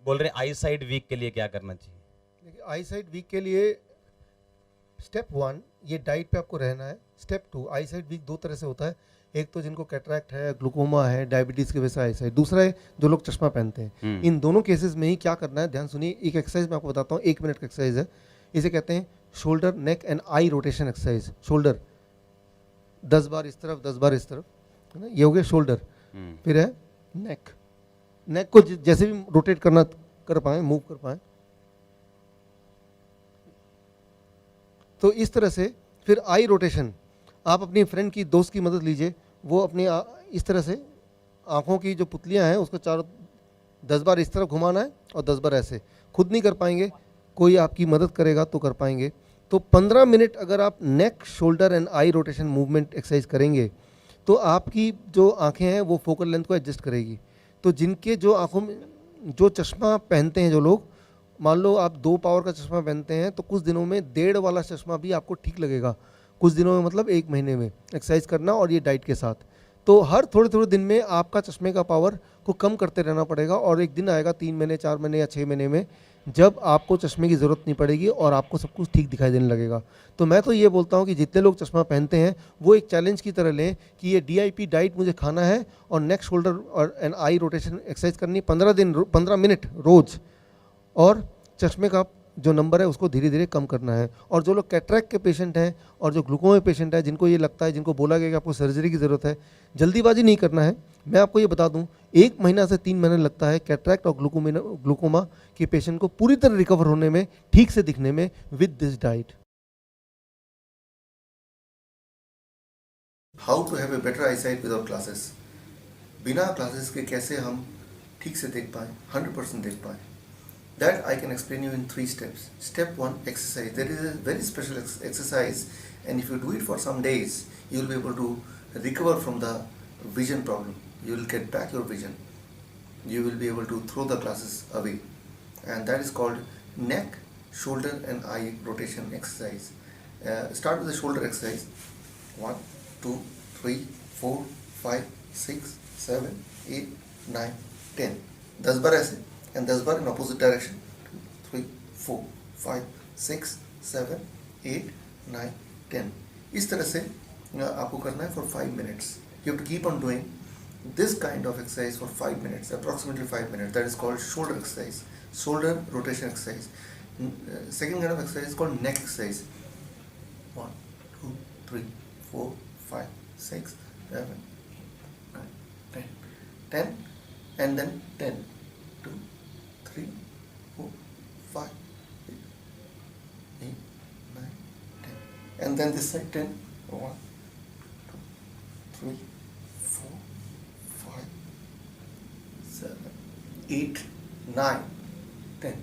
बोल रहे आई side week के लिए क्या करना चाहिए? देखिए, आई साइट वीक के लिए स्टेप 1 ये डाइट पे आपको रहना है। स्टेप 2, आई साइट वीक दो तरह से होता है। एक तो जिनको कैटरैक्ट है, ग्लूकोमा है, डायबिटीज़ की वजह से आई साइट। दूसरा है जो लोग चश्मा पहनते हैं। इन दोनों केसेस में ही क्या करना है, ध्यान सुनिए। एक एक्सरसाइज मैं आपको बताता हूँ, 1 मिनट का एक्सरसाइज है। इसे कहते हैं shoulder neck and eye rotation exercise. Shoulder 10 बार इस तरफ, 10 बार इस तरफ, है ना, ये हो गया शोल्डर। फिर है नेक। नेक को जैसे भी रोटेट करना कर पाए, मूव कर पाए, तो इस तरह से। फिर आई रोटेशन, आप अपनी फ्रेंड की, दोस्त की मदद लीजिए। वो अपनी इस तरह से आंखों की जो पुतलियां हैं उसको चारों 10 बार इस तरफ घुमाना है और 10 बार ऐसे। खुद नहीं कर पाएंगे, कोई आपकी मदद करेगा तो कर पाएंगे। तो 15 मिनट अगर आप neck, shoulder and eye rotation movement exercise करेंगे तो आपकी जो आंखें हैं वो फोकल लेंथ को एडजस्ट करेगी। तो जिनके जो आंखों में जो चश्मा पहनते हैं जो लोग, मान लो आप 2 पावर का चश्मा पहनते हैं तो कुछ दिनों में 1.5 वाला चश्मा भी आपको ठीक लगेगा। कुछ दिनों में मतलब 1 महीने में एक्सरसाइज करना और ये डाइट के साथ। तो हर थोड़े थोड़े दिन में आपका चश्मे का पावर को कम करते रहना पड़ेगा और एक दिन आएगा 3 महीने, 4 महीने या 6 महीने में जब आपको चश्मे की ज़रूरत नहीं पड़ेगी और आपको सब कुछ ठीक दिखाई देने लगेगा। तो मैं तो ये बोलता हूँ कि जितने लोग चश्मा पहनते हैं वो एक चैलेंज की तरह लें कि ये DIP डाइट मुझे खाना है और नेक, शोल्डर और एंड आई रोटेशन एक्सरसाइज करनी 15 मिनट रोज़, और चश्मे का जो नंबर है उसको धीरे धीरे कम करना है। और जो लोग कैटरैक्ट के पेशेंट हैं और जो ग्लूकोमा पेशेंट है, जिनको ये लगता है, जिनको बोला गया कि आपको सर्जरी की ज़रूरत है, जल्दीबाजी नहीं करना है। मैं आपको ये बता दूं, 1 महीना से 3 महीने लगता है कैटरैक्ट और ग्लूकोमा के पेशेंट को पूरी तरह रिकवर होने में, ठीक से दिखने में, with this diet. How to have a better eye sight without glasses. बिना ग्लासेस के कैसे हम ठीक से देख पाए, 100% देख पाए। That I can explain you in 3 steps. Step 1, exercise. There is a very special exercise, and if you do it for some days, you will be able to recover from the vision problem. You will get back your vision. You will be able to throw the glasses away, and that is called neck, shoulder, and eye rotation exercise. Start with the shoulder exercise. 1, 2, 3, 4, 5, 6, 7, 8, 9, 10. 10 बार ऐसे and 10 bar in opposite direction. 2, 3, 4, 5, 6, 7, 8, 9, 10. इस तरह से आपको करना है for 5 minutes. You have to keep on doing this kind of exercise for 5 minutes, approximately 5 minutes. That is called shoulder exercise, shoulder rotation exercise. Second kind of exercise is called neck exercise. 1, 2, 3, 4, 5, 6, 7, 8, 9, 10. 10 and then 10. 2, 3, 4, 5, 6, 8, 9, 10. And then this side 10. 1, 2, 3, 4, 5, 7, 8, 9, 10.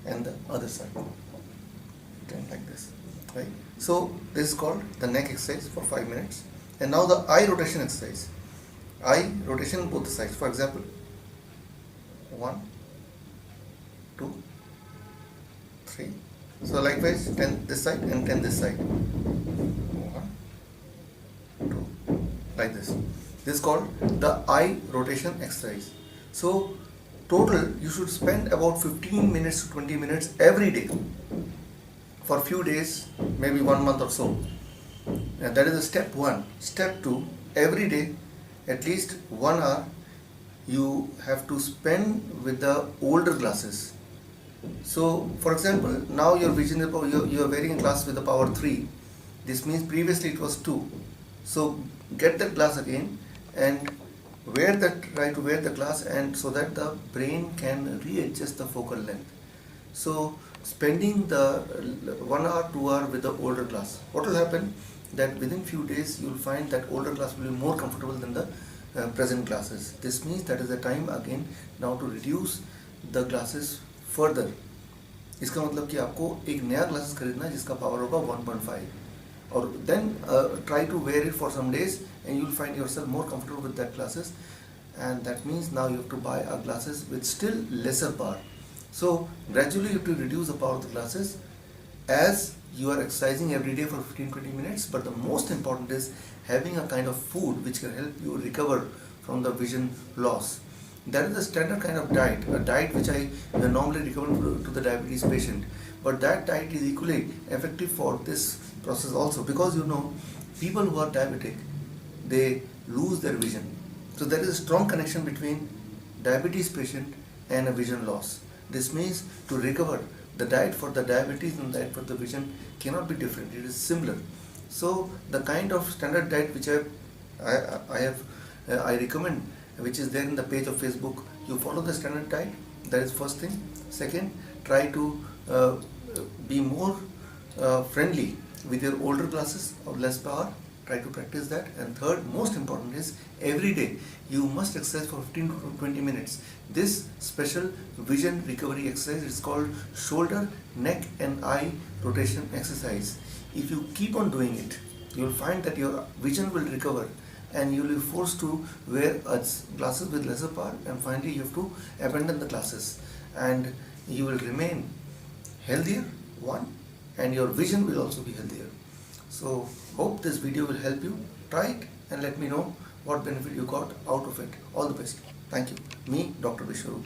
And the other side 10 like this. Right? So this is called the neck exercise for 5 minutes. And now the eye rotation exercise. Eye rotation both sides. For example, 1, 2, 3. So likewise 10 this side and 10 this side. 1, 2, like this. This is called the eye rotation exercise. So total you should spend about 15 minutes to 20 minutes every day for few days, maybe 1 month or so. And that is the step 1. Step 2, every day at least 1 hour you have to spend with the older glasses. So for example, now your vision is, you are wearing glasses with the power 3. This means previously it was 2. So get that glass again and try to wear the glass, and so that the brain can readjust the focal length. So spending the 1 hour, 2 hour with the older glass, what will happen, that within few days you will find that older glass will be more comfortable than the present glasses. This means that is the time again now to reduce the glasses further. इसका मतलब कि आपको एक नया glasses खरीदना है जिसका power होगा 1.5, और then try to wear it for some days and you will find yourself more comfortable with that glasses. And that means now you have to buy a glasses with still lesser power. So gradually you have to reduce the power of the glasses as you are exercising every day for 15-20 minutes. But the most important is having a kind of food which can help you recover from the vision loss. That is the standard kind of diet, a diet which I normally recommend to the diabetes patient. But that diet is equally effective for this process also, because you know, people who are diabetic, they lose their vision. So there is a strong connection between diabetes patient and a vision loss. This means to recover, the diet for the diabetes and diet for the vision cannot be different. It is similar. So the kind of standard diet which I recommend, which is there in the page of Facebook, you follow the standard diet. That is first thing. Second, try to be more friendly with your older classes of less power. Try to practice that. And third, most important is every day you must exercise for 15 to 20 minutes. This special vision recovery exercise is called shoulder, neck and eye rotation exercise. If you keep on doing it, you will find that your vision will recover and you will be forced to wear glasses with lesser power, and finally you have to abandon the glasses, and you will remain healthier, one, and your vision will also be healthier. So hope this video will help you. Try it and let me know what benefit you got out of it. All the best. Thank you. Me, Dr. Vishwaroop.